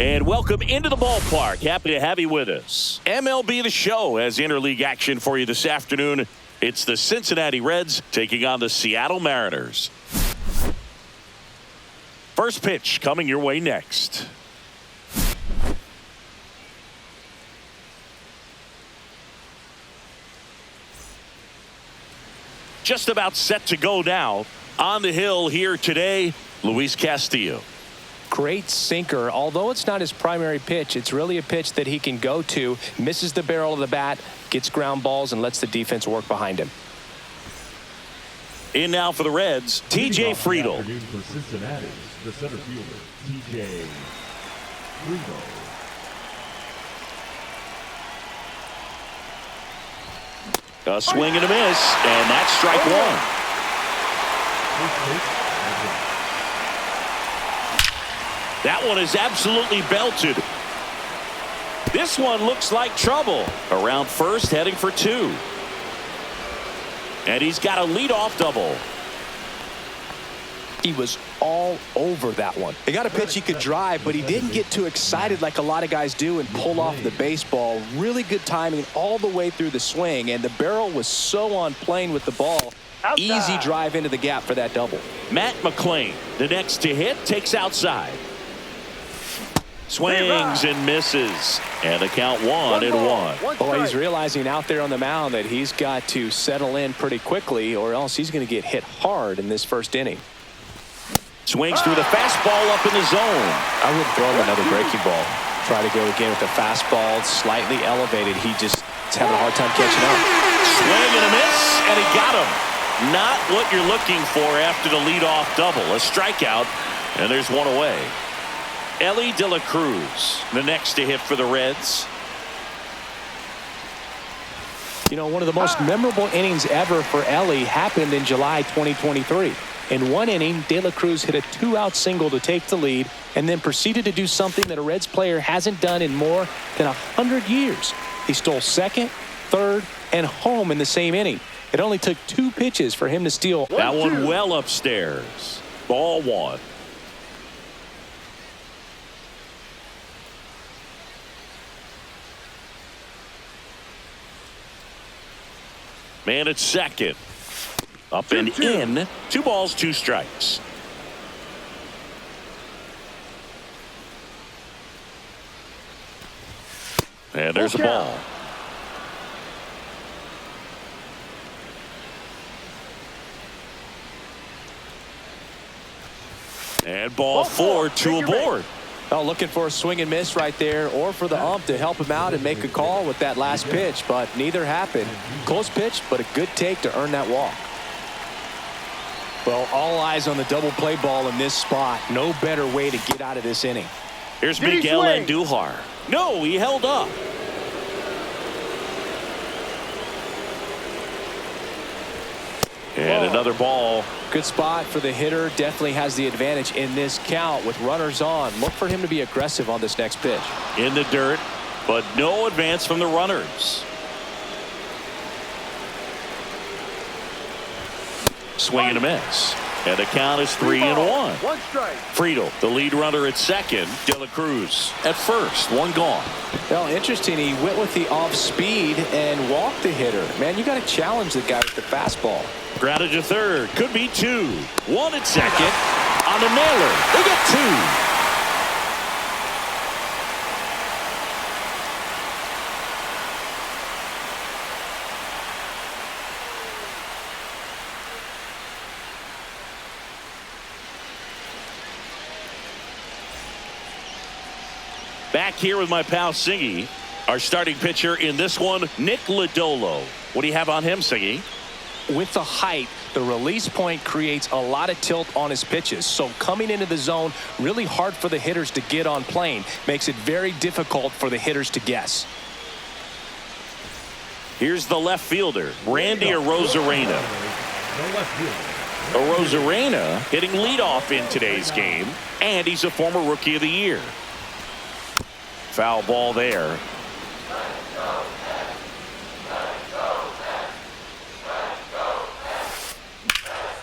And welcome into the ballpark. Happy to have you with us. MLB The Show has interleague action for you this afternoon. It's the Cincinnati Reds taking on the Seattle Mariners. First pitch coming your way next. Just about set to go now. On the hill here today, Luis Castillo. Great sinker. Although it's not his primary pitch, it's really a pitch that he can go to. Misses the barrel of the bat, gets ground balls, and lets the defense work behind him. In now for the Reds, TJ Friedl. For Cincinnati, the center fielder, TJ Friedl. A swing and a miss, and that's strike one. That one is absolutely belted. This one looks like trouble. Around first, heading for two. And he's got a leadoff double. He was all over that one. He got a pitch he could drive, but he didn't get too excited like a lot of guys do and pull off the baseball. Really good timing all the way through the swing, and the barrel was so on plane with the ball. Easy drive into the gap for that double. Matt McClain, the next to hit, takes outside. Swings and misses. And the count 1-1. Boy, he's realizing out there on the mound that he's got to settle in pretty quickly, or else he's going to get hit hard in this first inning. Swings through the fastball up in the zone. I wouldn't throw him another breaking ball. Try to go again with the fastball slightly elevated. He just is having a hard time catching up. Swing and a miss, and he got him. Not what you're looking for after the leadoff double. A strikeout, and there's one away. Elly De La Cruz, the next to hit for the Reds. You know, one of the most memorable innings ever for Elly happened in July 2023. In one inning, De La Cruz hit a two-out single to take the lead and then proceeded to do something that a Reds player hasn't done in more than 100 years. He stole second, third, and home in the same inning. It only took two pitches for him to steal. That one well upstairs. Ball one. Man at second. Up and in. 2 balls, 2 strikes. And there's a ball. And ball 4, 2 aboard. Oh, looking for a swing and miss right there, or for the ump to help him out and make a call with that last pitch, but neither happened. Close pitch, but a good take to earn that walk. Well, all eyes on the double play ball in this spot. No better way to get out of this inning. Here's Miguel Andujar. No, he held up. And another ball. Good spot for the hitter. Definitely has the advantage in this count with runners on. Look for him to be aggressive on this next pitch. In the dirt, but no advance from the runners. Swing and a miss. And the count is 3-1. 1 strike. Friedl, the lead runner at second. De La Cruz at first. 1 gone. Well, interesting. He went with the off speed and walked the hitter. Man, you got to challenge the guy with the fastball. Grounded to third. Could be 2. 1 at second. On the nailer. They get 2. Back here with my pal Singy, our starting pitcher in this one, Nick Lodolo. What do you have on him, Singy? With the height, the release point creates a lot of tilt on his pitches. So coming into the zone, really hard for the hitters to get on plane. Makes it very difficult for the hitters to guess. Here's the left fielder, Randy Arozarena. Arozarena hitting leadoff in today's game, and he's a former Rookie of the Year. Foul ball there.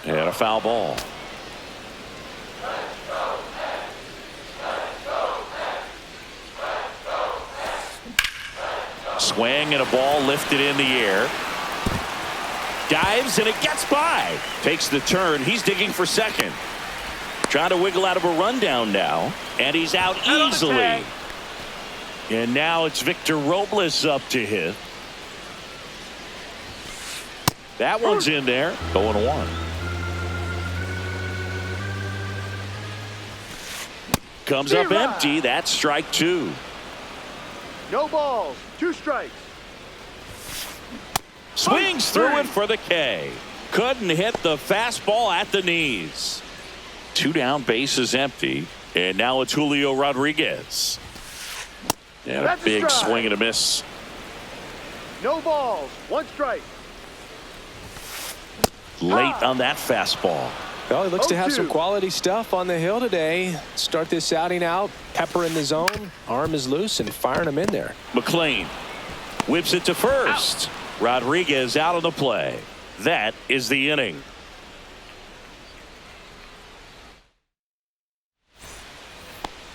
And a foul ball. Swing and a ball lifted in the air. Dives and it gets by. Takes the turn. He's digging for second. Trying to wiggle out of a rundown now. And he's out easily. And now it's Victor Robles up to hit. That one's in there. 0-1. Comes up empty. That's strike two. No balls. 2 strikes. Swings through it for the K. Couldn't hit the fastball at the knees. 2 down, bases empty. And now it's Julio Rodriguez. And a big swing and a miss. No balls. 1 strike. Late on that fastball. Well, he looks to have some quality stuff on the hill today. Start this outing out. Pepper in the zone. Arm is loose and firing him in there. McLean whips it to first. Rodriguez out of the play. That is the inning.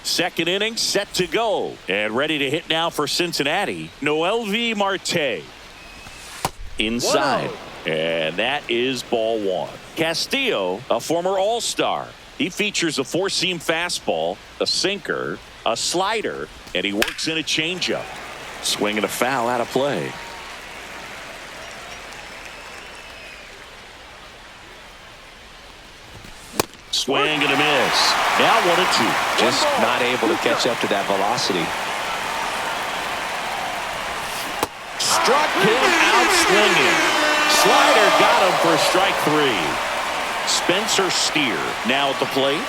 Second inning set to go. And ready to hit now for Cincinnati. Noelvi Marte. Inside. And that is ball 1. Castillo, a former All-Star. He features a 4-seam fastball, a sinker, a slider, and he works in a changeup. Swing and a foul out of play. Swing and a miss. Now 1-2. Just not able to catch up to that velocity. Struck him out swinging. Slider got him for strike 3. Spencer Steer now at the plate.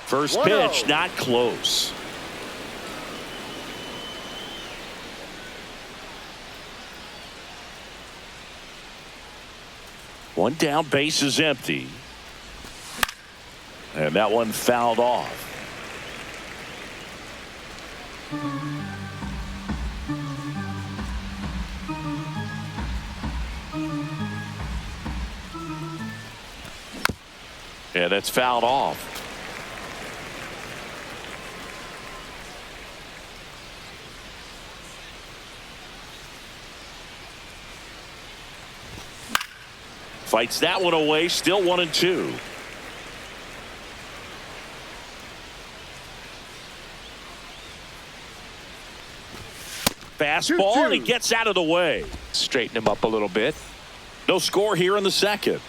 First pitch not close. One down, base is empty. And that one fouled off. Yeah, that's fouled off. Fights that one away, still 1-2. Fastball, and he gets out of the way. Straighten him up a little bit. No score here in the second.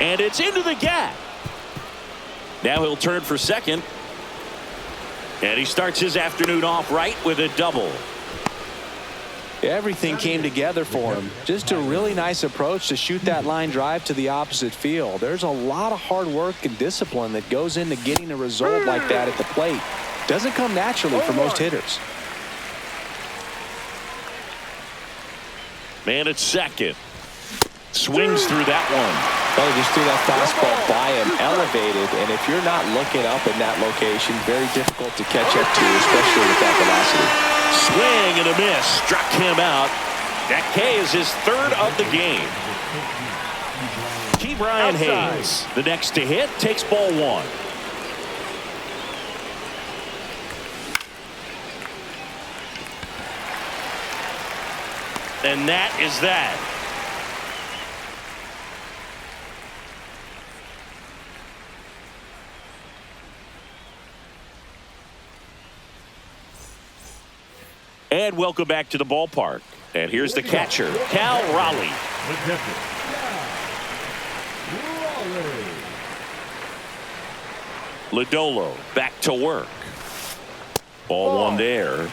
And it's into the gap. Now he'll turn for second. And he starts his afternoon off right with a double. Everything came together for him. Just a really nice approach to shoot that line drive to the opposite field. There's a lot of hard work and discipline that goes into getting a result like that at the plate. Doesn't come naturally for most hitters. Man at second. Swings through that one. Well, he just threw that fastball by him, elevated, and if you're not looking up in that location, very difficult to catch up to, especially with that velocity. Swing and a miss. Struck him out. That K is his 3rd of the game. Key Brian Hayes, the next to hit, takes ball 1. And that is that. And welcome back to the ballpark. And here's the catcher, Cal Raleigh. Lodolo back to work. Ball 1 there.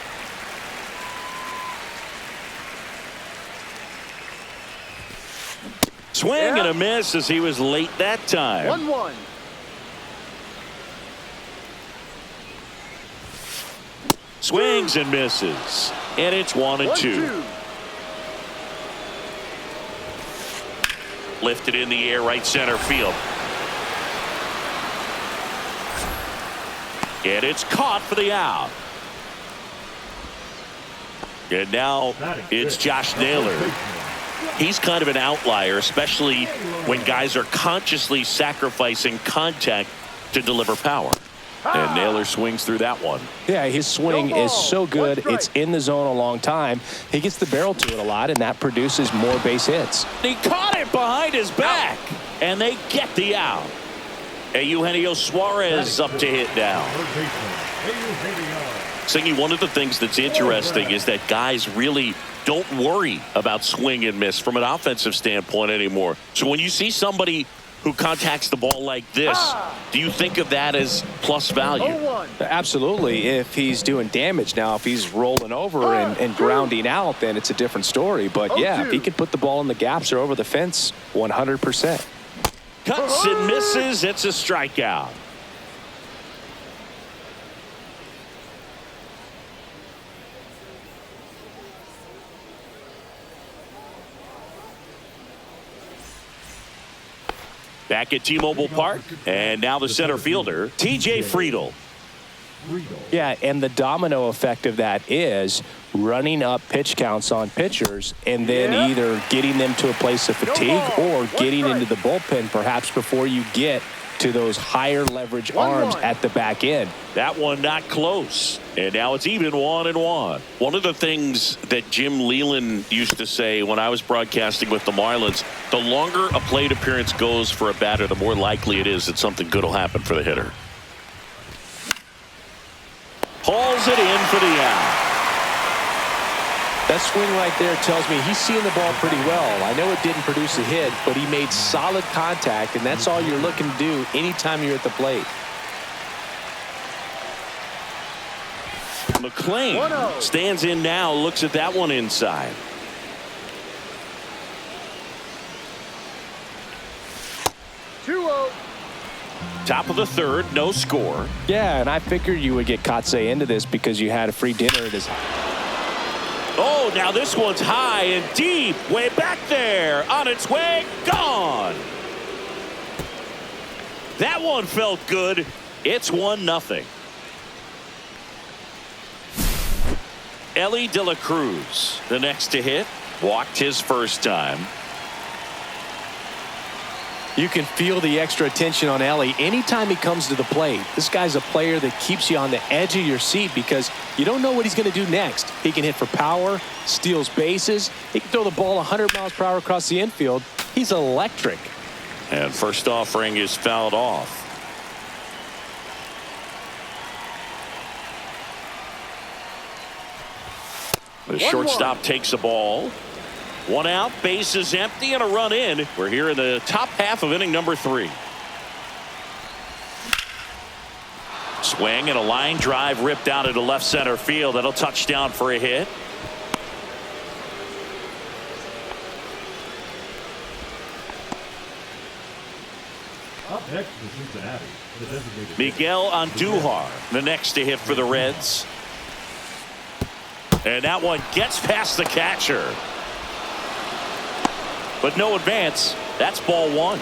Swing and a miss as he was late that time. 1-1. Swings and misses. And it's 1-2. Lifted in the air, right center field. And it's caught for the out. And now it's Josh Naylor. He's kind of an outlier, especially when guys are consciously sacrificing contact to deliver power. And Naylor swings through that one. Yeah, his swing is so good. It's in the zone a long time. He gets the barrel to it a lot, and that produces more base hits. He caught it behind his back, and they get the out. And Eugenio Suarez up to hit now. Singy, one of the things that's interesting is that guys really don't worry about swing and miss from an offensive standpoint anymore. So when you see somebody who contacts the ball like this, do you think of that as plus value? Absolutely. If he's doing damage now, if he's rolling over and grounding out, then it's a different story. But yeah, if he can put the ball in the gaps or over the fence, 100%. Cuts and misses. It's a strikeout. Back at T-Mobile Park, and now the center fielder, T.J. Friedl. Yeah, and the domino effect of that is running up pitch counts on pitchers and then either getting them to a place of fatigue or getting into the bullpen perhaps before you get to those higher leverage arms at the back end. That one not close. And now it's even 1-1. One of the things that Jim Leland used to say when I was broadcasting with the Marlins, the longer a plate appearance goes for a batter, the more likely it is that something good will happen for the hitter. Hauls it in for the out. That swing right there tells me he's seeing the ball pretty well. I know it didn't produce a hit, but he made solid contact, and that's all you're looking to do anytime you're at the plate. McClain stands in now, looks at that one inside. Top of the third, no score. Yeah, and I figured you would get Kotsay into this because you had a free dinner at his. Oh, now this one's high and deep, way back there, on its way, gone. That one felt good. It's 1-0. Ellie De La Cruz, the next to hit, walked his first time. You can feel the extra attention on Ellie anytime he comes to the plate. This guy's a player that keeps you on the edge of your seat because you don't know what he's going to do next. He can hit for power, steals bases. He can throw the ball 100 miles per hour across the infield. He's electric. And first offering is fouled off. The shortstop takes a ball. One out, base is empty, and a run in. We're here in the top half of inning number 3. Swing and a line drive ripped out into left center field. That'll touch down for a hit. Up next for Cincinnati, the designated Miguel Andujar, the next to hit for the Reds. And that one gets past the catcher. But no advance. That's ball 1.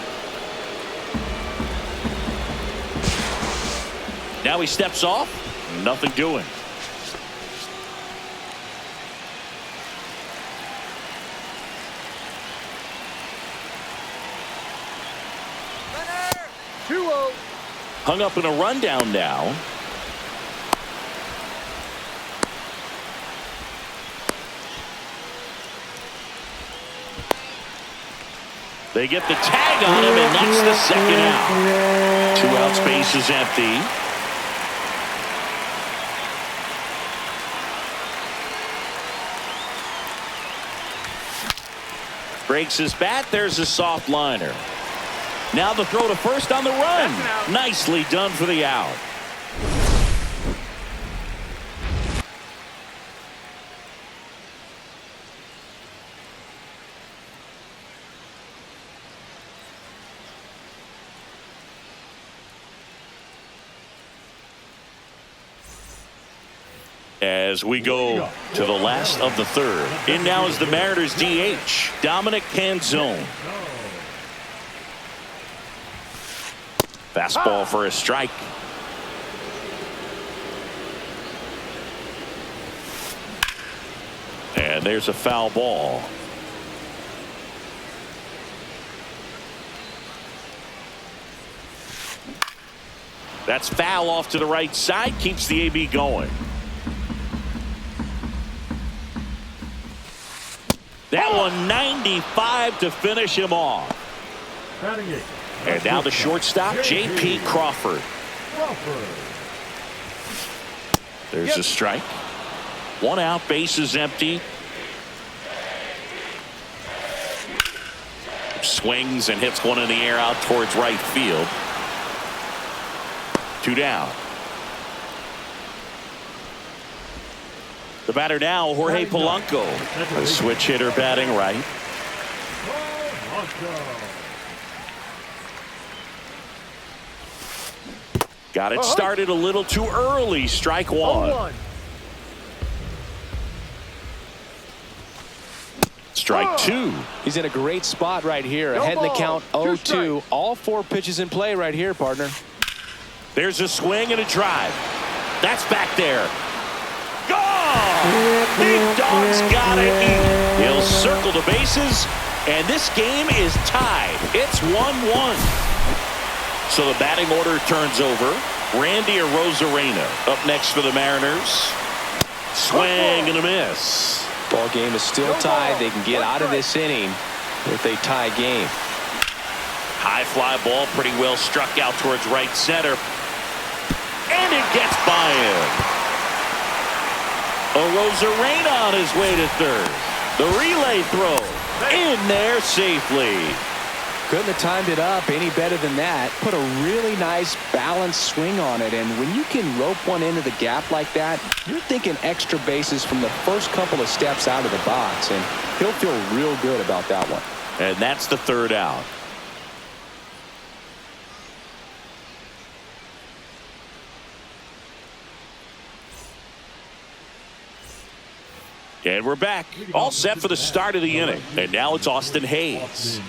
Now he steps off. Nothing doing. Hung up in a rundown now. They get the tag on him, and that's the second out. 2 out, space is empty. Breaks his bat. There's a soft liner. Now the throw to first on the run. Nicely done for the out. As we go to the last of the third. In now is the Mariners DH, Dominic Canzone. Fastball for a strike. And there's a foul ball. That's foul off to the right side. Keeps the AB going. That one 95 to finish him off. And now the shortstop, J.P. Crawford. There's a strike. One out, bases empty. Swings and hits one in the air out towards right field. 2 down. The batter now, Jorge Polanco. A switch hitter batting right. Got it started a little too early. Strike one. Strike two. He's in a great spot right here. Ahead in the count 0-2. All 4 pitches in play right here, partner. There's a swing and a drive. That's back there. Gone! Big Dog's got it. He'll circle the bases, and this game is tied. It's 1-1. So the batting order turns over. Randy Arozarena up next for the Mariners. Swing and a miss. Ball game is still tied. They can get out of this inning with a tie game. High fly ball, pretty well struck out towards right center. And it gets by him. Arozarena on his way to third. The relay throw in there safely. Couldn't have timed it up any better than that. Put a really nice balanced swing on it. And when you can rope one into the gap like that, you're thinking extra bases from the first couple of steps out of the box. And he'll feel real good about that one. And that's the 3rd out. And we're back. All set for the start of the inning. And now it's Austin Hayes.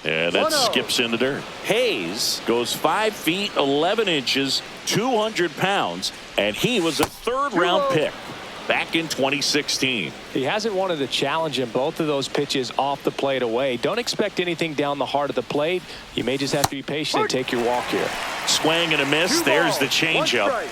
And that skips in the dirt. Hayes goes 5 feet 11 inches, 200 pounds, and he was a 3rd-round pick back in 2016. He hasn't wanted to challenge in both of those pitches off the plate away. Don't expect anything down the heart of the plate. You may just have to be patient and take your walk here. Swing and a miss. There's the changeup.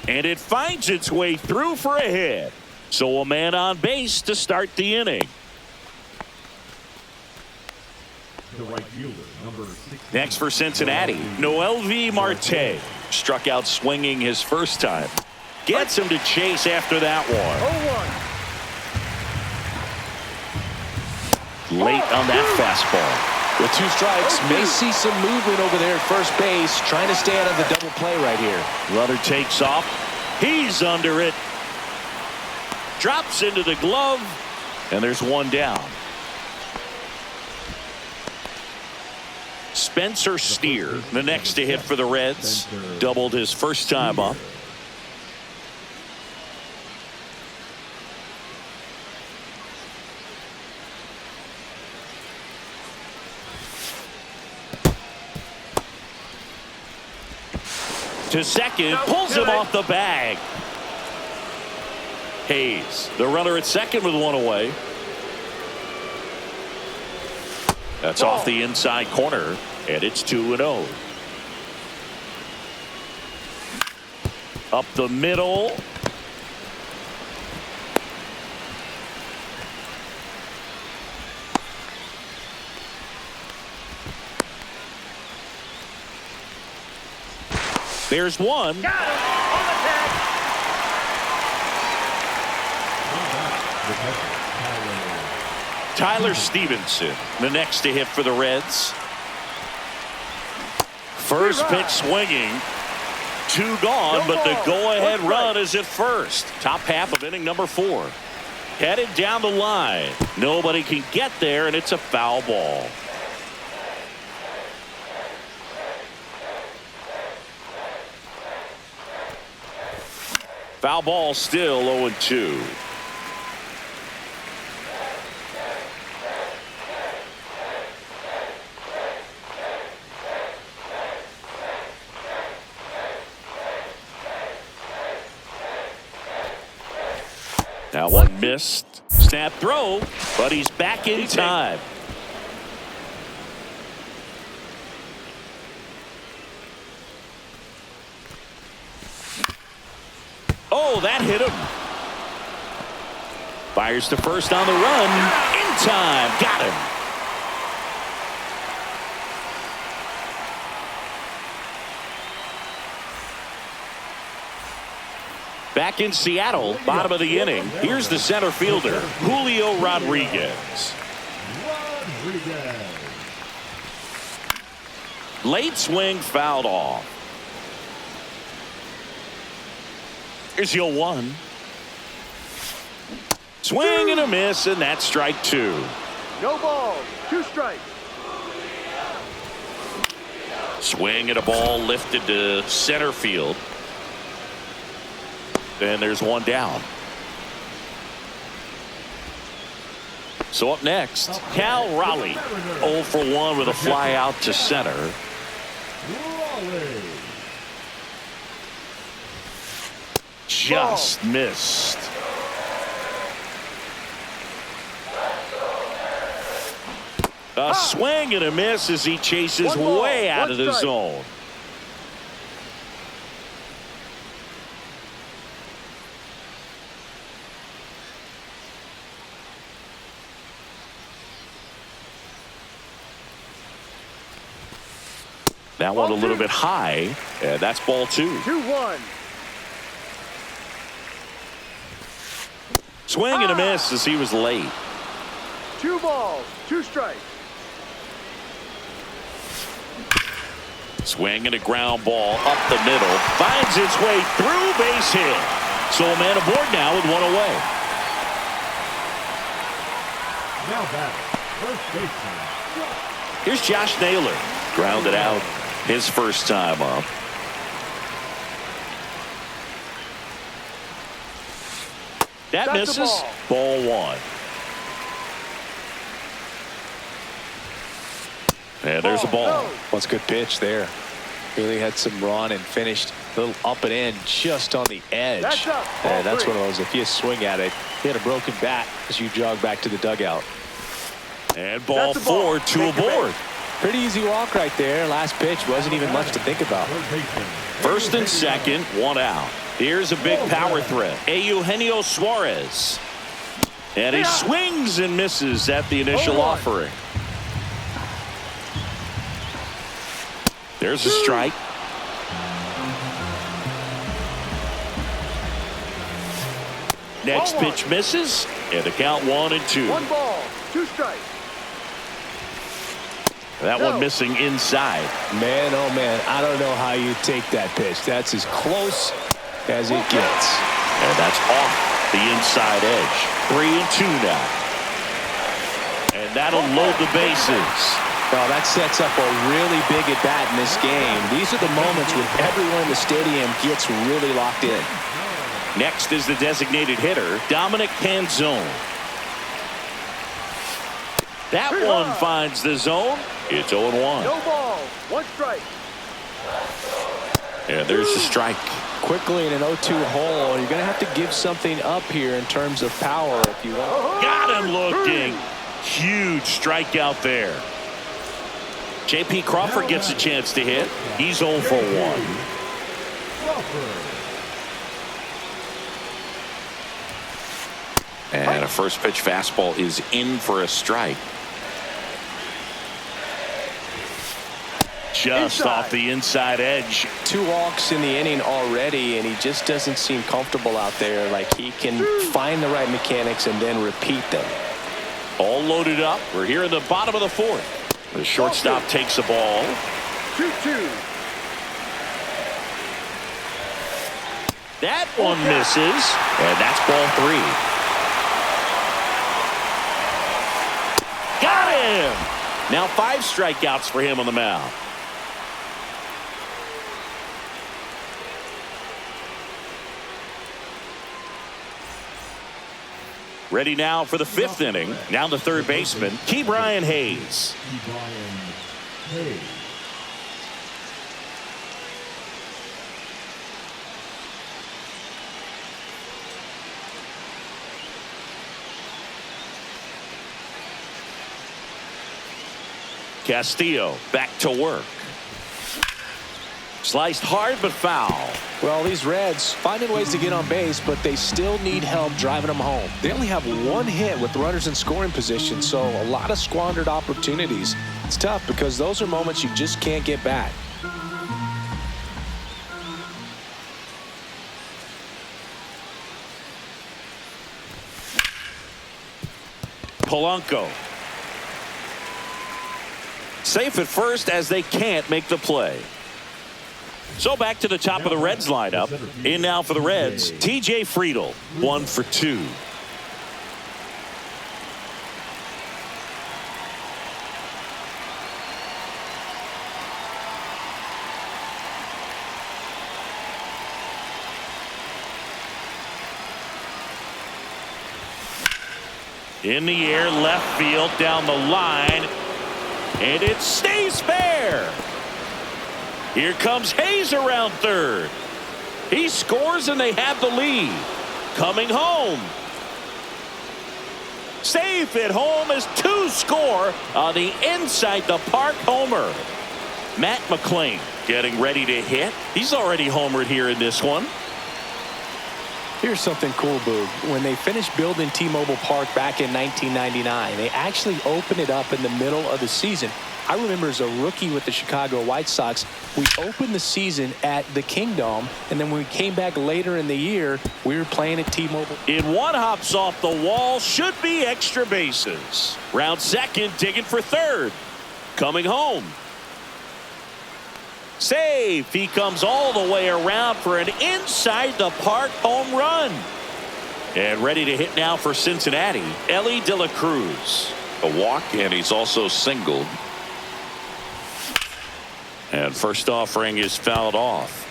And it finds its way through for a hit. So a man on base to start the inning. The right fielder, number 16. Next for Cincinnati, Noelvi Marte. Struck out swinging his first time. Gets him to chase after that one. 0-1. Late on that fastball. With 2 strikes, may see some movement over there at first base, trying to stay out of the double play right here. Runner takes off. He's under it. Drops into the glove. And there's 1 down. Spencer Steer, the next to hit for the Reds. Doubled his first time up. To second, pulls him off the bag. Hayes, the runner at second with 1 away. That's off the inside corner, and it's 2-0. Up the middle. There's one. Got him. On the tag. Tyler Stevenson, the next to hit for the Reds. First pitch swinging. 2 gone, but the go-ahead run is at first. Top half of inning number 4. Headed down the line. Nobody can get there, and it's a foul ball. Foul ball, still 0-2. Now one missed. Snap throw, but he's back in time. Oh, that hit him. Fires to first on the run. In time. Got him. Back in Seattle, bottom of the inning. Here's the center fielder, Julio Rodriguez. Late swing fouled off. Here's the 0-1. Swing and a miss, and that's strike 2. No balls, 2 strikes. Swing and a ball lifted to center field. And there's one down. So up next, Cal Raleigh. 0 for 1 with a fly out to center. Just missed. A swing and a miss as he chases way out of the zone. That one a little bit high, and that's ball 2. 2-1. Swing and a miss as he was late. 2 balls, 2 strikes. Swing and a ground ball up the middle. Finds its way through, base hit. So a man aboard now with one away. Now back, first baseman. Here's Josh Naylor. Grounded out his first time up. That misses. Ball 1. And there's a ball. What's a good pitch there. Really had some run and finished a little up and in just on the edge. And that's one of those, if you swing at it, you had a broken bat as you jog back to the dugout. And ball 4, 2 aboard. Pretty easy walk right there. Last pitch wasn't even much to think about. First and second, 1 out. Here's a big power threat. Eugenio Suarez. And he swings and misses at the initial offering. There's a strike. Next pitch misses, and the count 1-2. 1 ball, 2 strikes. That one missing inside. Man, oh man, I don't know how you take that pitch. That's as close as it gets. And that's off the inside edge. 3-2 now. And that'll load the bases. Well, that sets up a really big at bat in this game. These are the moments when everyone in the stadium gets really locked in. Next is the designated hitter, Dominic Canzone. That one finds the zone. It's 0-1. No balls, 1 strike. And there's the strike. Quickly in an 0-2 hole, you're going to have to give something up here in terms of power if you want. Got him looking. Huge strikeout there. J.P. Crawford gets a chance to hit. He's 0 for 1. And a first pitch fastball is in for a strike. Just off the inside edge. 2 walks in the inning already, and he just doesn't seem comfortable out there. Like he can find the right mechanics and then repeat them. All loaded up. We're here in the bottom of the 4th. The shortstop takes the ball. 2-2. That one misses, and that's ball 3. Got him! Now 5 strikeouts for him on the mound. Ready now for the 5th inning. Now the third baseman, Ke'Bryan Hayes. Ke'Bryan Hayes. Castillo back to work. Sliced hard but foul. Well, these Reds finding ways to get on base, but they still need help driving them home. They only have one hit with runners in scoring position, so a lot of squandered opportunities. It's tough because those are moments you just can't get back. Polanco. Safe at first as they can't make the play. So back to the top of the Reds lineup. In now for the Reds, TJ Friedl, 1 for 2. In the air, left field, down the line, and it stays fair. Here comes Hayes around third. He scores and they have the lead. Coming home. Safe at home as 2 score on the inside the park homer. Matt McClain getting ready to hit. He's already homered here in this one. Here's something cool, Boog. When they finished building T-Mobile Park back in 1999, they actually opened it up in the middle of the season. I remember as a rookie with the Chicago White Sox, we opened the season at the Kingdome, and then when we came back later in the year, we were playing at T-Mobile. In one, hops off the wall, should be extra bases. Round second, digging for third. Coming home. Safe. He comes all the way around for an inside the park home run. And ready to hit now for Cincinnati, Elly De La Cruz. A walk, and he's also singled. And first offering is fouled off.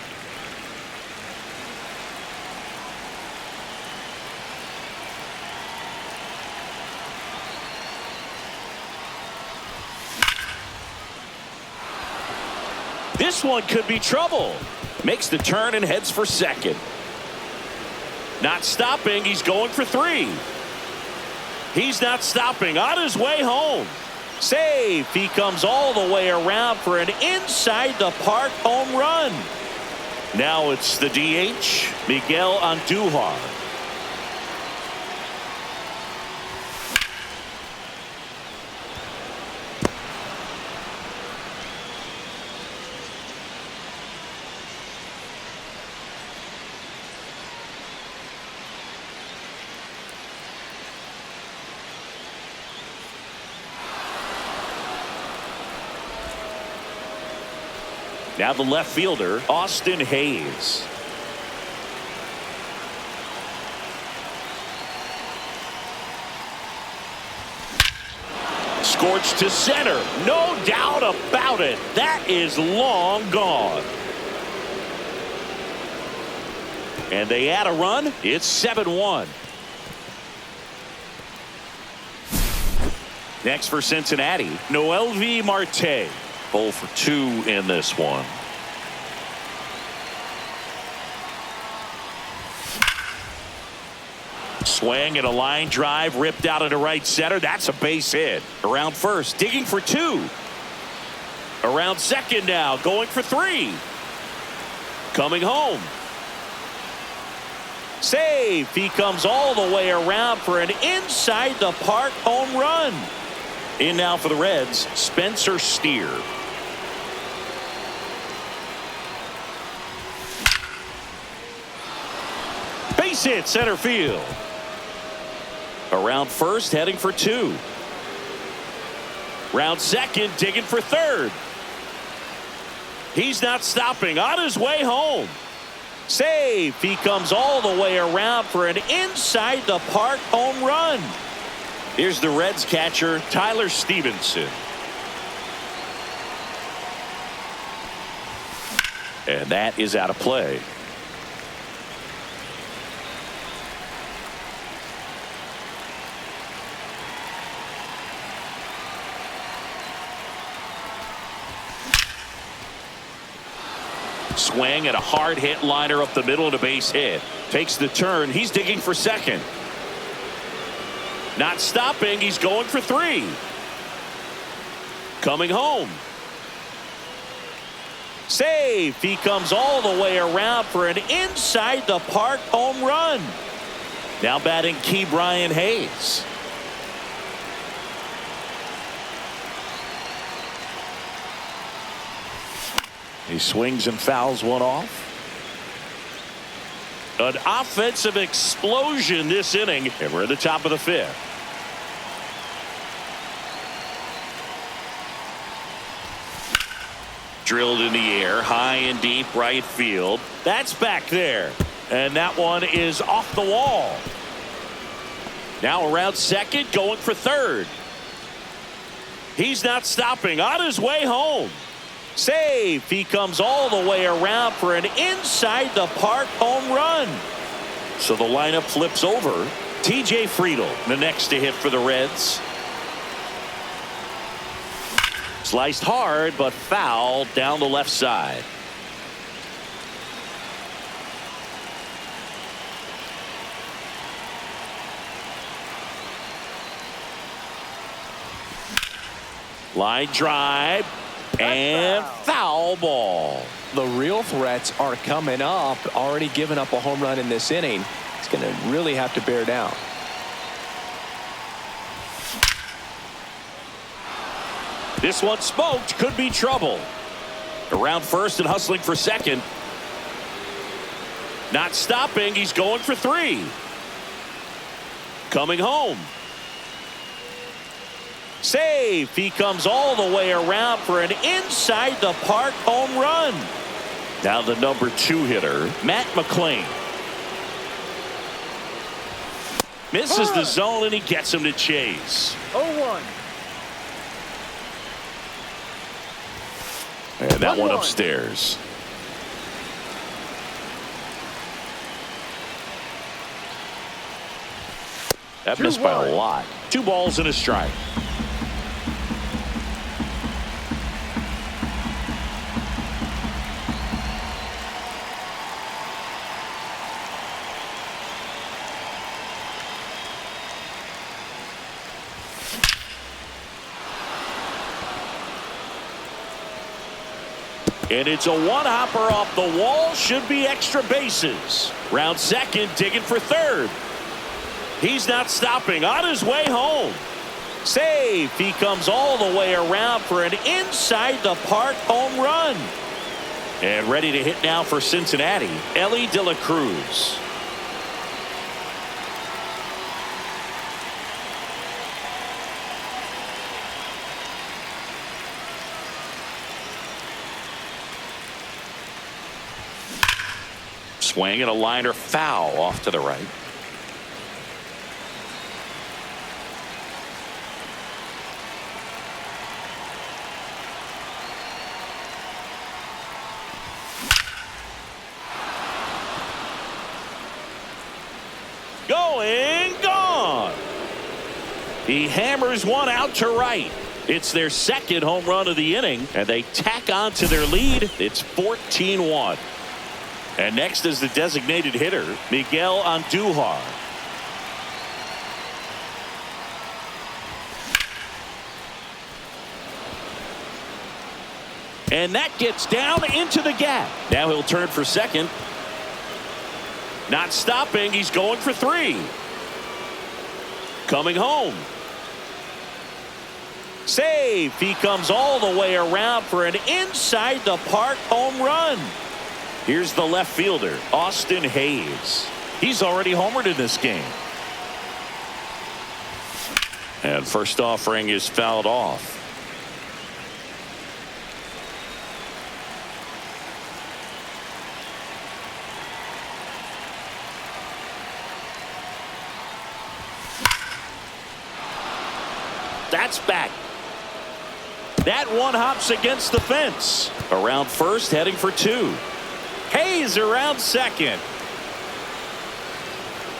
This one could be trouble. Makes the turn and heads for second. Not stopping. He's going for 3. He's not stopping. On his way home. Safe. He comes all the way around for an inside the park home run. Now it's the DH, Miguel Andujar. Now the left fielder, Austin Hayes. Scorched to center. No doubt about it. That is long gone. And they add a run. It's 7-1. Next for Cincinnati, Noelvi Marte. 0 for 2 in this one. Swing and a line drive ripped out into right center. That's a base hit. Around first, digging for 2. Around second now, going for 3. Coming home. Safe. He comes all the way around for an inside the park home run. In now for the Reds, Spencer Steer. Base hit center field. Around first, heading for 2. Round second, digging for third. He's not stopping. On his way home. Safe. He comes all the way around for an inside the park home run. Here's the Reds catcher, Tyler Stevenson. And that is out of play. Swing and a hard hit liner up the middle and a base hit. Takes the turn. He's digging for second. Not stopping. He's going for three. Coming home. Save. He comes all the way around for an inside the park home run. Now batting Key Brian Hayes. He swings and fouls one off. An offensive explosion this inning, and we're at the top of the fifth. Drilled in the air, high and deep right field. That's back there. And that one is off the wall. Now around second, going for third. He's not stopping. On his way home. Save. He comes all the way around for an inside the park home run. So the lineup flips over. TJ Friedl, the next to hit for the Reds. Sliced hard, but foul down the left side. Line drive and foul ball. The real threats are coming up. Already given up a home run in this inning. He's going to really have to bear down. This one smoked. Could be trouble. Around first and hustling for second. Not stopping. He's going for three. Coming home. Save. He comes all the way around for an inside the park home run. Now the number 2 hitter, Matt McClain. Misses the zone and he gets him to chase. 0-1. And that one upstairs. That missed by a lot. 2 balls and a strike. And it's a one-hopper off the wall. Should be extra bases. Round second, digging for third. He's not stopping. On his way home. Save. He comes all the way around for an inside the park home run. And ready to hit now for Cincinnati, Elly De La Cruz. Swing and a liner foul off to the right. Going, gone. He hammers one out to right. It's their second home run of the inning, and they tack on to their lead. It's 14-1. And next is the designated hitter, Miguel Andujar. And that gets down into the gap. Now he'll turn for second. Not stopping. He's going for three. Coming home. Save. He comes all the way around for an inside the park home run. Here's the left fielder, Austin Hayes. He's already homered in this game. And first offering is fouled off. That's back. That one hops against the fence. Around first, heading for two. Hayes around second.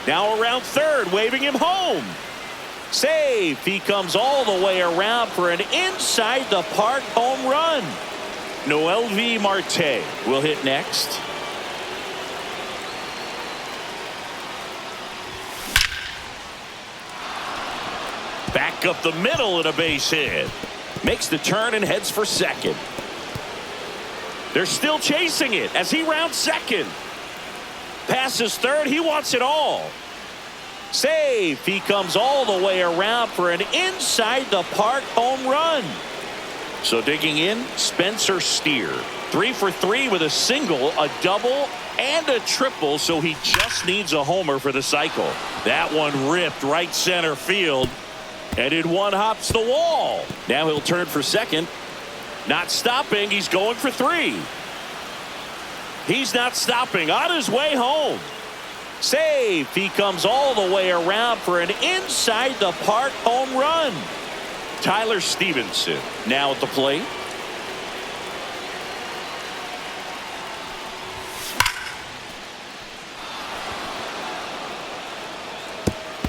Now around third, waving him home. Save. He comes all the way around for an inside the park home run. Noelvi Marte will hit next. Back up the middle and a base hit. Makes the turn and heads for second. They're still chasing it as he rounds second. Passes third. He wants it all. Save. He comes all the way around for an inside the park home run. So digging in, Spencer Steer. 3 for 3 with a single, a double, and a triple, so he just needs a homer for the cycle. That one ripped right center field, and it one-hops the wall. Now he'll turn for second. Not stopping, he's going for 3. He's not stopping, on his way home. Save. He comes all the way around for an inside the park home run. Tyler Stevenson now at the plate.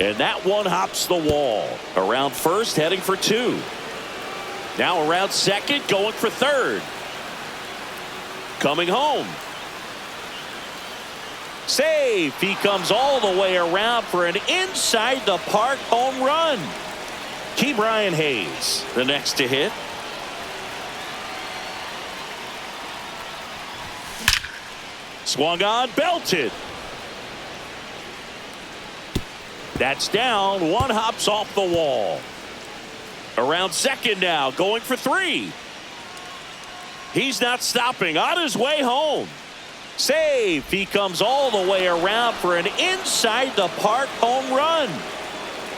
And that one hops the wall. Around first, heading for 2. Now around second, going for third. Coming home. Save. He comes all the way around for an inside the park home run. Ke'Bryan Hayes, the next to hit. Swung on, belted. That's down. One hops off the wall. Around second now, going for 3. He's not stopping, on his way home. Save. He comes all the way around for an inside the park home run.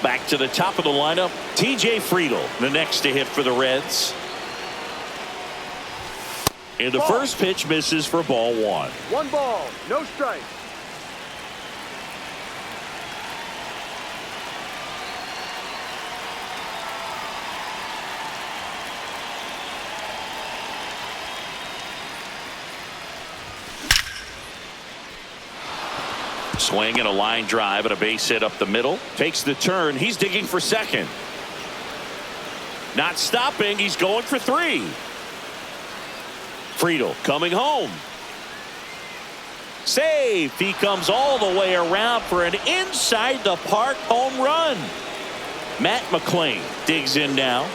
Back to the top of the lineup, TJ Friedl, the next to hit for the Reds. And the first pitch misses for ball 1. 1 ball, no strike. Swing and a line drive and a base hit up the middle. Takes the turn. He's digging for second. Not stopping. He's going for 3. Friedl coming home. Save. He comes all the way around for an inside the park home run. Matt McClain digs in now.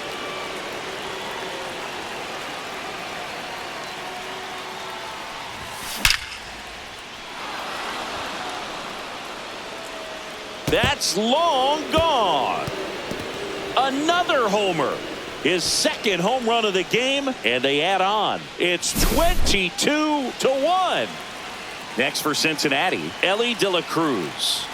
That's long gone. Another homer. His second home run of the game, and they add on. It's 22-1. Next for Cincinnati, Elly De La Cruz.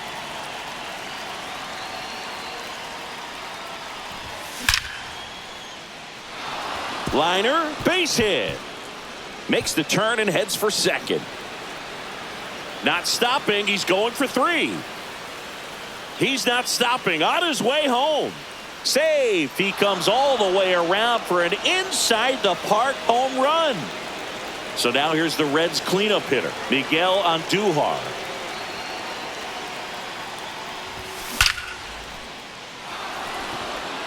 Liner, base hit. Makes the turn and heads for second. Not stopping, he's going for 3. He's not stopping, on his way home. Save. He comes all the way around for an inside the park home run. So now here's the Reds cleanup hitter, Miguel Andujar.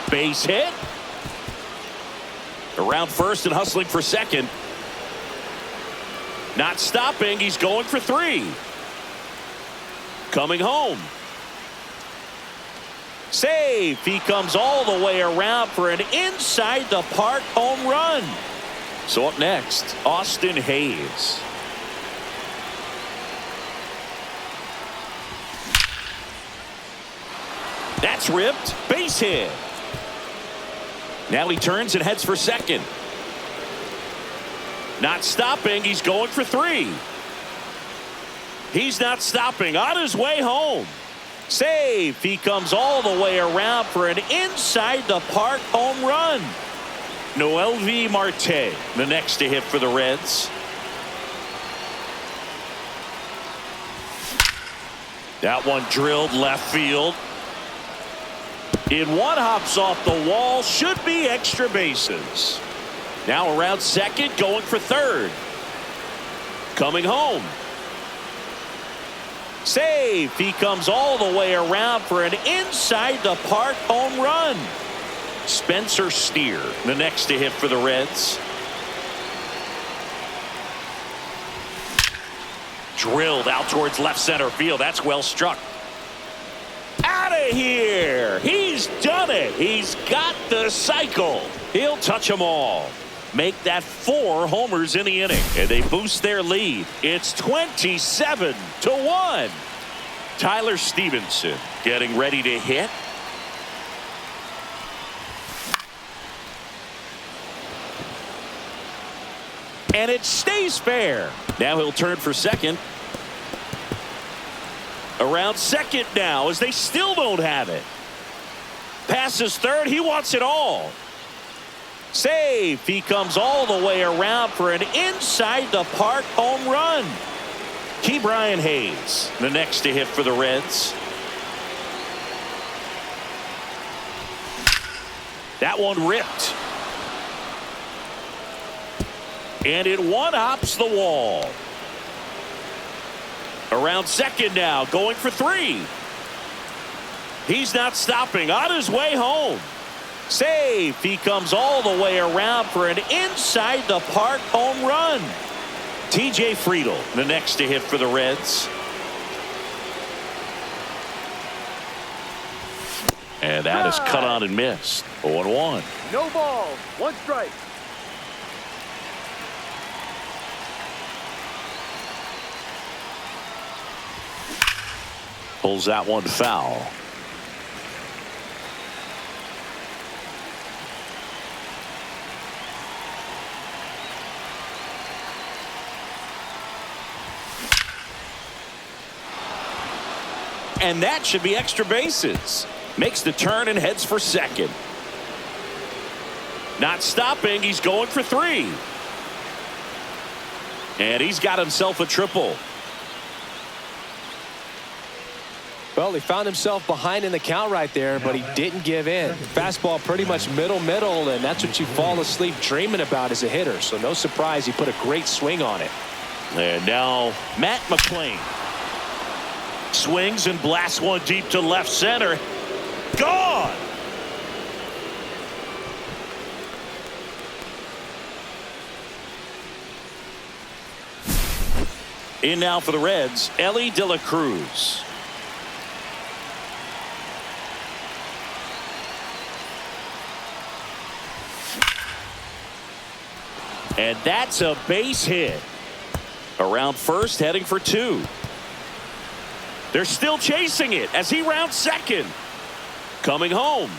Base hit. Around first and hustling for second. Not stopping, he's going for 3. Coming home. Save. He comes all the way around for an inside the park home run. So up next, Austin Hayes. That's ripped. Base hit. Now he turns and heads for second. Not stopping. He's going for 3. He's not stopping, on his way home. Save. He comes all the way around for an inside the park home run. Noelvi Marte, the next to hit for the Reds. That one drilled left field. In one hops off the wall, should be extra bases. Now around second, going for third. Coming home. Save. He comes all the way around for an inside the park home run. Spencer Steer, the next to hit for the Reds. drilled out towards left center field. That's well struck. Out of here. He's done it. He's got the cycle. He'll touch them all. Make that 4 homers in the inning, and they boost their lead. It's 27-1. Tyler Stevenson getting ready to hit. And it stays fair. Now he'll turn for second. Around second now as they still don't have it. Passes third. He wants it all. Save. He comes all the way around for an inside the park home run. Brian Hayes, the next to hit for the Reds. That one ripped. And it one-hops the wall. Around second now, going for 3. He's not stopping. On his way home. Save. He comes all the way around for an inside the park home run. TJ Friedl, the next to hit for the Reds. And that is cut on and missed. 0-1. No ball. 1 strike. Pulls that one foul. And that should be extra bases. Makes the turn and heads for second. Not stopping. He's going for 3. And he's got himself a triple. Well, he found himself behind in the count right there, but he didn't give in. Fastball pretty much middle, and that's what you fall asleep dreaming about as a hitter. So no surprise he put a great swing on it. And now Matt McClain swings and blasts one deep to left center. Gone. In now for the Reds, Elly De La Cruz. And that's a base hit. Around first, heading for 2. They're still chasing it as he rounds second. Coming home.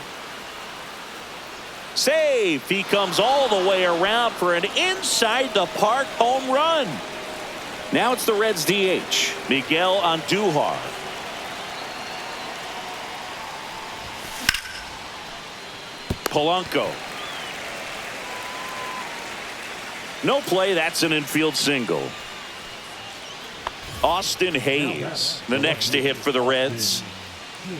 Save. He comes all the way around for an inside the park home run. Now it's the Reds DH, Miguel Andujar. Polanco. No play. That's an infield single. Austin Hayes, the next to hit for the Reds.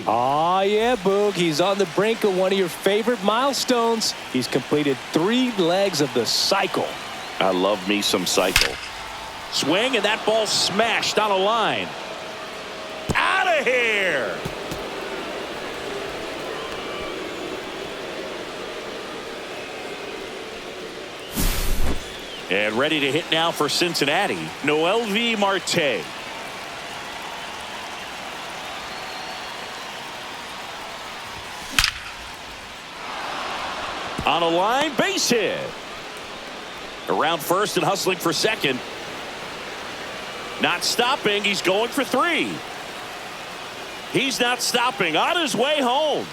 Oh, yeah, Boog. He's on the brink of one of your favorite milestones. He's completed 3 legs of the cycle. I love me some cycle. Swing, and that ball smashed on a line. Out of here. And ready to hit now for Cincinnati, Noelvi Marte. On a line, base hit. Around first and hustling for second. Not stopping. He's going for 3. He's not stopping. On his way home.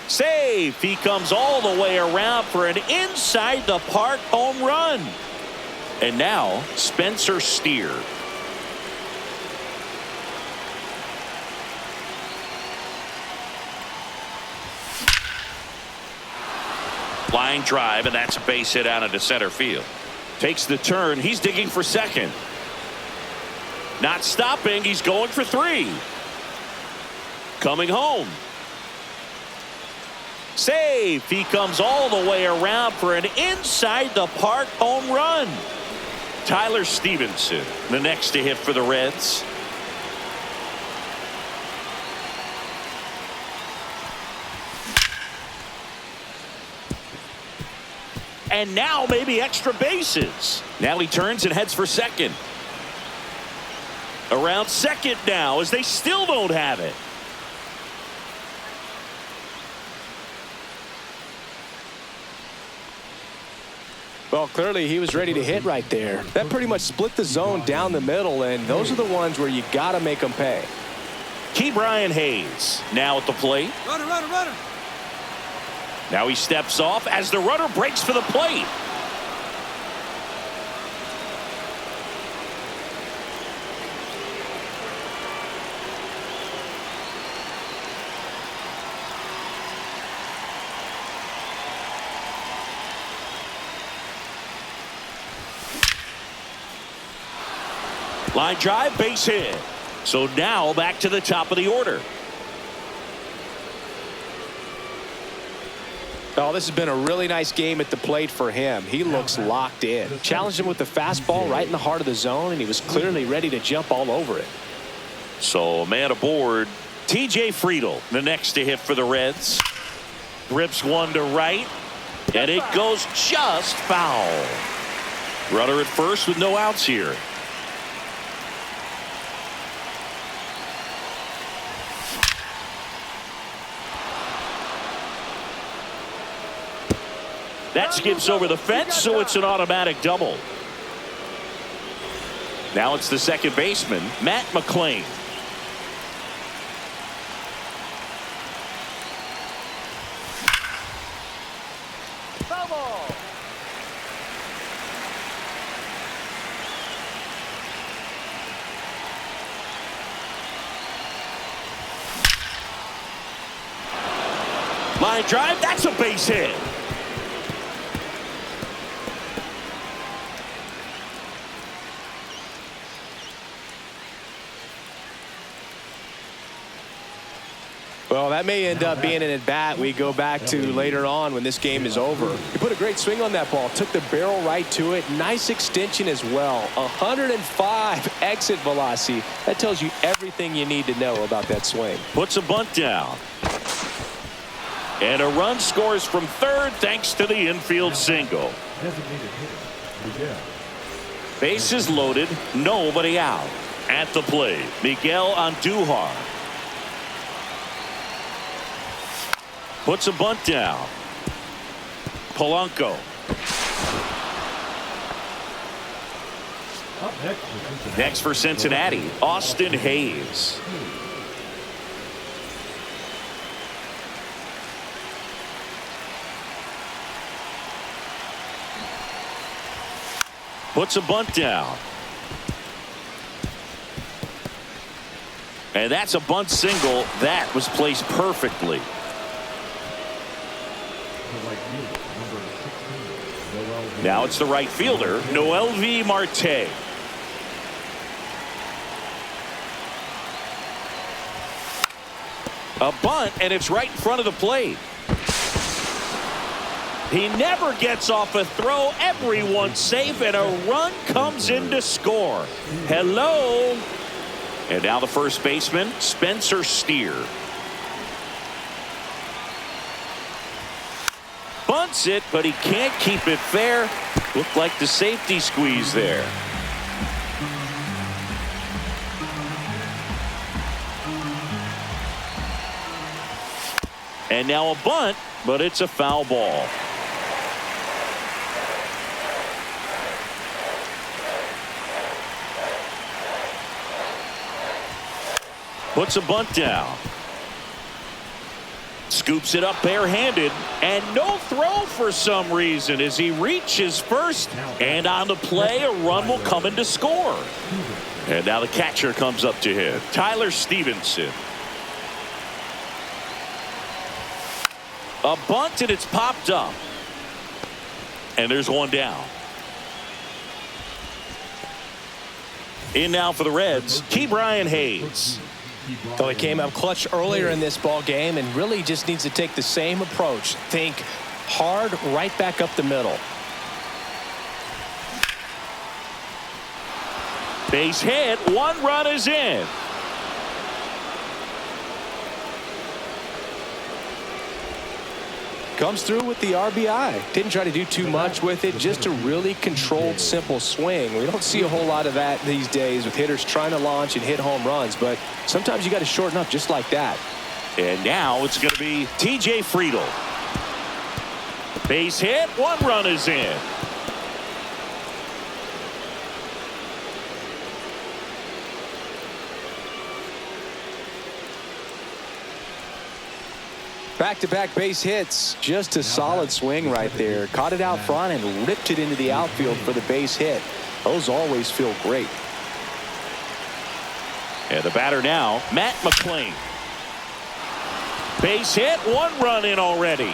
Save. He comes all the way around for an inside the park home run. And now Spencer Steer. Line drive, and that's a base hit out into center field. Takes the turn. He's digging for second. Not stopping. He's going for 3. Coming home. Save. He comes all the way around for an inside the park home run. Tyler Stevenson, the next to hit for the Reds. And now maybe extra bases. Now he turns and heads for second. Around second now as they still don't have it. Well, clearly he was ready to hit right there. That pretty much split the zone down the middle, and those are the ones where you got to make them pay. Ke'Bryan Hayes now at the plate. Runner. Now he steps off as the runner breaks for the plate. Line drive, base hit. So now back to the top of the order. Oh, this has been a really nice game at the plate for him. He looks locked in. Challenged him with the fastball right in the heart of the zone, and he was clearly ready to jump all over it. So man aboard. TJ Friedl, the next to hit for the Reds. Rips one to right, and it goes just foul. Runner at first with no outs here. That skips over the fence, so it's an automatic double. Now it's the second baseman, Matt McClain. Foul ball. Line drive, that's a base hit. Well, that may end up being an at-bat we go back to later on when this game is over. He put a great swing on that ball, took the barrel right to it. Nice extension as well. 105 exit velocity. That tells you everything you need to know about that swing. Puts a bunt down. And a run scores from third thanks to the infield single. Designated hitter, Miguel. Bases loaded, nobody out. At the plate, Miguel Andujar. Puts a bunt down. Polanco. Up next, Next for Cincinnati, Austin Hayes. Puts a bunt down. And that's a bunt single that was placed perfectly. Now it's the right fielder, Noelvi Marte. A bunt, and it's right in front of the plate. He never gets off a throw. Everyone's safe, and a run comes in to score. Hello. And now the first baseman, Spencer Steer. Bunts it, but he can't keep it fair. Looked like the safety squeeze there. And now a bunt, but it's a foul ball. Puts a bunt down. Scoops it up barehanded, and no throw for some reason as he reaches first, and on the play a run will come in to score. And now the catcher comes up to hit, Tyler Stevenson. A bunt, and it's popped up, and there's one down. In now for the Reds, Ke'Bryan Hayes. So he came up clutch earlier in this ball game and really just needs to take the same approach. Think hard right back up the middle. Base hit, one run is in. Comes through with the RBI. Didn't try to do too much with it. Just a really controlled, simple swing. We don't see a whole lot of that these days with hitters trying to launch and hit home runs. But sometimes you got to shorten up just like that. And now it's going to be T.J. Friedl. Base hit. 1 run is in. Back-to-back base hits. Just a solid swing right there. Caught it out front and ripped it into the outfield for the base hit. Those always feel great. And the batter now, Matt McClain. Base hit. 1 run in already.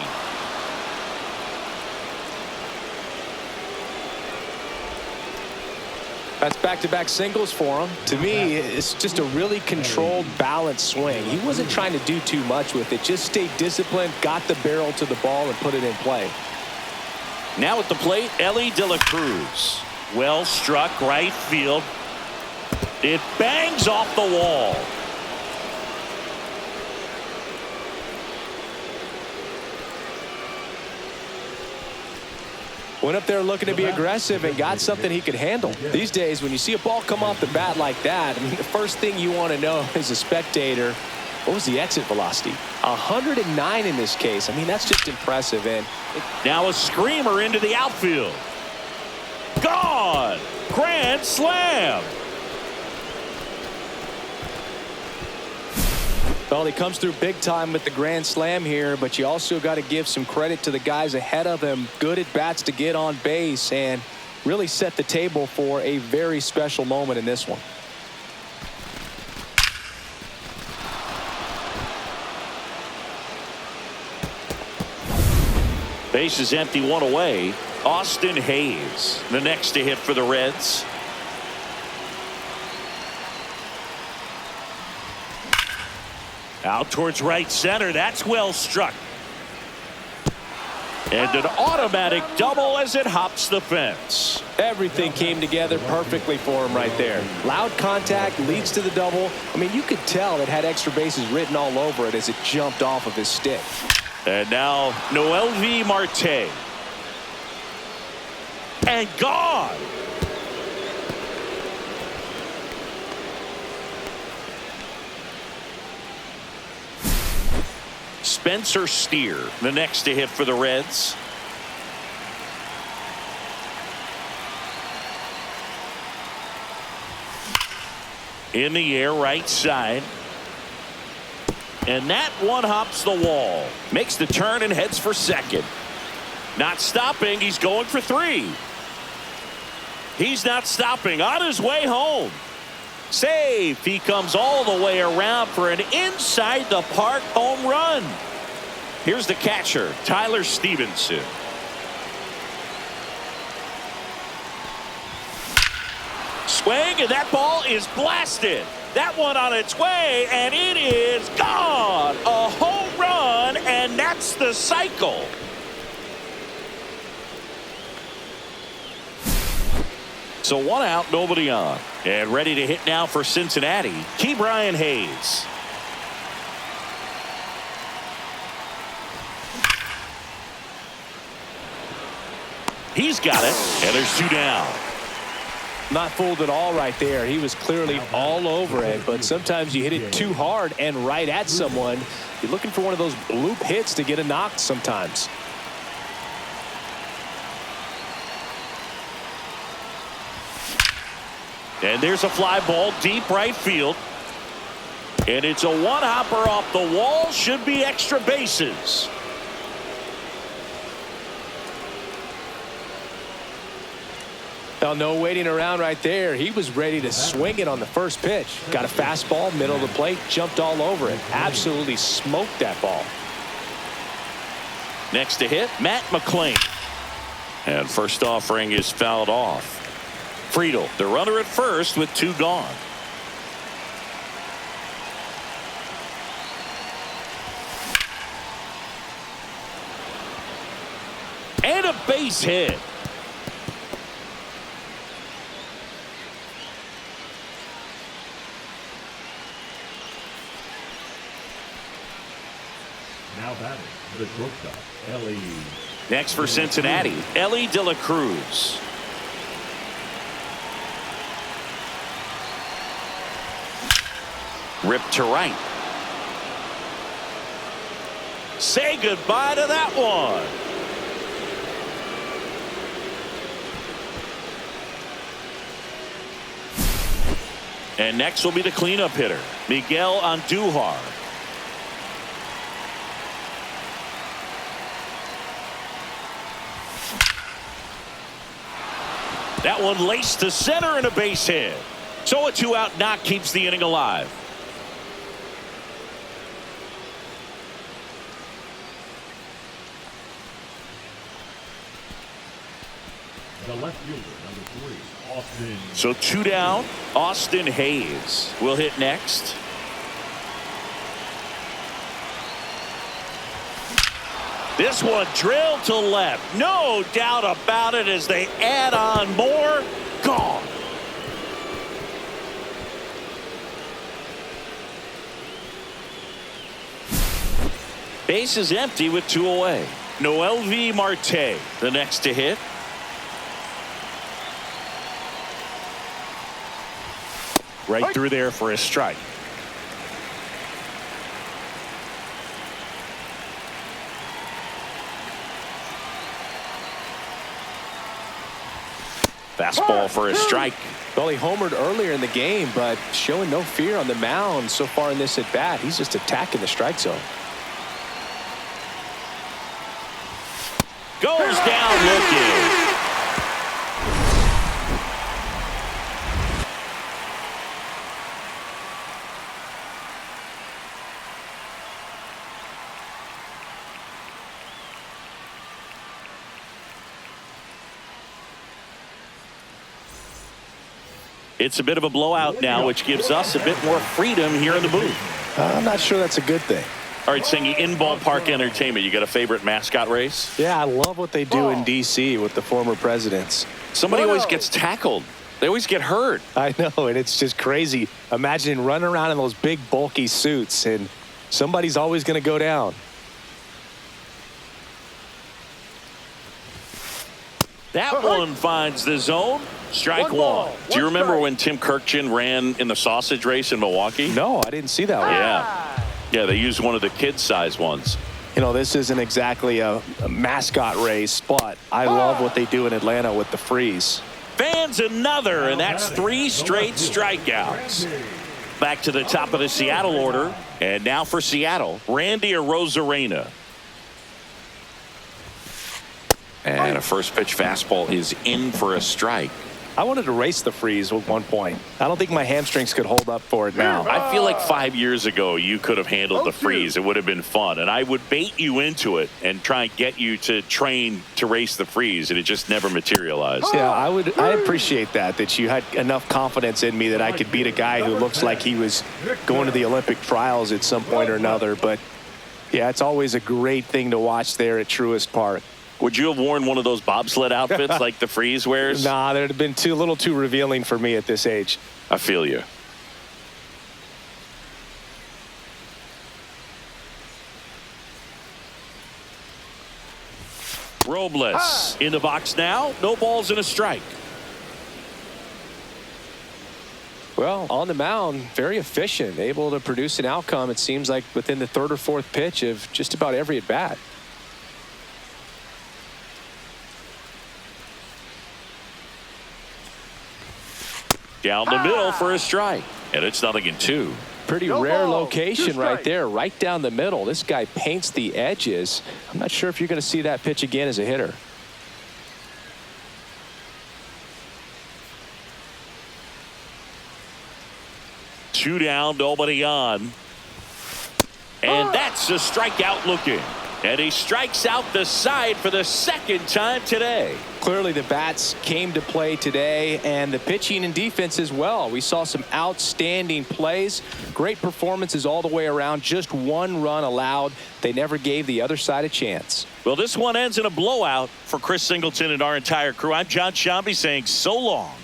That's back-to-back singles for him. To me, it's just a really controlled, balanced swing. He wasn't trying to do too much with it. Just stayed disciplined, got the barrel to the ball, and put it in play. Now at the plate, Elly De La Cruz. Well struck right field. It bangs off the wall. Went up there looking to be aggressive and got something he could handle. These days, when you see a ball come off the bat like that, I mean, the first thing you want to know as a spectator, what was the exit velocity? 109 in this case. I mean, that's just impressive. And now a screamer into the outfield. Gone! Grand slam! Well, he comes through big time with the grand slam here, but you also got to give some credit to the guys ahead of him. Good at bats to get on base and really set the table for a very special moment in this one. Base is empty, 1 away. Austin Hayes, the next to hit for the Reds. Out towards right center. That's well struck. And an automatic double as it hops the fence. Everything came together perfectly for him right there. Loud contact leads to the double. I mean, you could tell it had extra bases written all over it as it jumped off of his stick. And now Noelvi Marte. And gone. Spencer Steer, the next to hit for the Reds. In the air, right side. And that one hops the wall. Makes the turn and heads for second. Not stopping. He's going for 3. He's not stopping. On his way home. Safe. He comes all the way around for an inside the park home run. Here's the catcher, Tyler Stevenson. Swing, and that ball is blasted. That one on its way, and it is gone. A home run, and that's the cycle. So 1 out, nobody on. And ready to hit now for Cincinnati, Ke'Bryan Hayes. He's got it, and there's 2 down. Not fooled at all right there. He was clearly all over it, but sometimes you hit it too hard and right at someone. You're looking for one of those bloop hits to get a knock sometimes. And there's a fly ball deep right field. And it's a one-hopper off the wall. Should be extra bases. Well, no waiting around right there. He was ready to swing it on the first pitch. Got a fastball, middle of the plate, jumped all over it. Absolutely smoked that ball. Next to hit, Matt McClain. And first offering is fouled off. Friedl, the runner at first with 2 gone. And a base hit. Now batting, the shortstop, Ellie. Next for Cincinnati, Ellie De La Cruz. Ripped to right. Say goodbye to that one. And next will be the cleanup hitter, Miguel Andujar. That one laced to center and a base hit. So a 2-out knock keeps the inning alive. The left fielder, number 3, Austin. So 2 down. Austin Hayes will hit next. This one drilled to left. No doubt about it as they add on more. Gone. Base is empty with 2 away. Noelvi Marte, the next to hit. Right through there for a strike. Fastball for a strike. Well, he homered earlier in the game, but showing no fear on the mound so far in this at bat. He's just attacking the strike zone. Goes down looking. It's a bit of a blowout now, which gives us a bit more freedom here in the booth. I'm not sure that's a good thing. All right, Singy, in ballpark entertainment, you got a favorite mascot race? Yeah, I love what they do in D.C. with the former presidents. Somebody always gets tackled. They always get hurt. I know, and it's just crazy. Imagine running around in those big, bulky suits, and somebody's always going to go down. That one finds the zone. Strike one. Do you remember when Tim Kirkjian ran in the sausage race in Milwaukee? No, I didn't see that one. Yeah, they used one of the kid-size ones. You know, this isn't exactly a mascot race, but I love what they do in Atlanta with the freeze. Fans another, and that's 3 straight strikeouts. Back to the top of the Seattle order, and now for Seattle, Randy Arozarena. And a first pitch fastball is in for a strike. I wanted to race the freeze at one point. I don't think my hamstrings could hold up for it now. I feel like 5 years ago you could have handled the freeze. It would have been fun, and I would bait you into it and try and get you to train to race the freeze, and it just never materialized. Yeah, I appreciate that you had enough confidence in me that I could beat a guy who looks like he was going to the Olympic trials at some point or another. But yeah, it's always a great thing to watch there at Truist Park. Would you have worn one of those bobsled outfits like the freeze wears? Nah, that would have been a little too revealing for me at this age. I feel you. Robles in the box now. No balls and a strike. Well, on the mound, very efficient, able to produce an outcome, it seems like, within the 3rd or 4th pitch of just about every at bat. Down the middle for a strike. And it's 0-2. Pretty rare location right there, right down the middle. This guy paints the edges. I'm not sure if you're going to see that pitch again as a hitter. Two down, nobody on. And that's a strikeout looking. And he strikes out the side for the 2nd time today. Clearly the bats came to play today, and the pitching and defense as well. We saw some outstanding plays, great performances all the way around. Just 1 run allowed. They never gave the other side a chance. Well, this one ends in a blowout for Chris Singleton and our entire crew. I'm John Shambi saying so long.